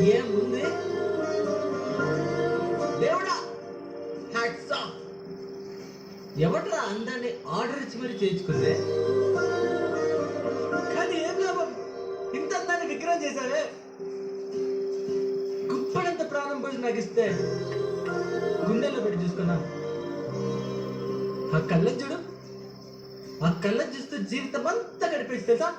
ఏముంది దేవుడా, hats off. ఎవట్రా అందాన్ని ఆర్డర్ ఇచ్చి మరి చేయించుకుందే? కానీ ఏం లాభం, ఇంత అందాన్ని విగ్రహం చేశావే. గుప్పడంత ప్రాణం పోసి నాకు ఇస్తే గుండెల్లో పెట్టి చూసుకున్నా. ఆ కళ్ళ చూడు, ఆ కళ్ళ చూస్తూ జీవితం అంతా గడిపేసి తెలుసా.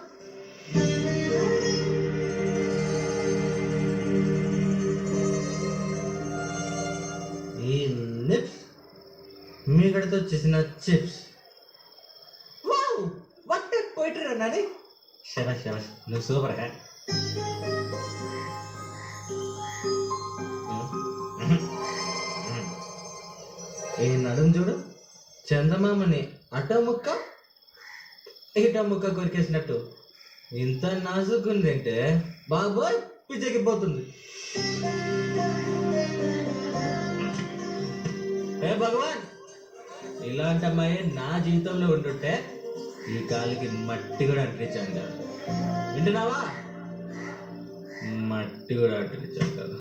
ఈ లిప్స్ మీగడతో చేసిన chips. Wow, what a poetry అన్నది. శబాష్ శబాష్, నువ్వు సూపర్ గా. ఈ నడుం చూడు, చందమామని అటో ముక్క ఇటో ముక్క కొరికేసినట్టు ఇంత నాజుకుందంటే బాబోయ్ పిచ్చెక్కిపోతుంది. ఏ భగవాన్, ఇలాంటి అమ్మాయి నా జీవితంలో ఉంటుంటే ఈ కాలికి మట్టి కూడా అంటించాను కదా. వింటున్నావా? మట్టి కూడా అంటించాను కదా.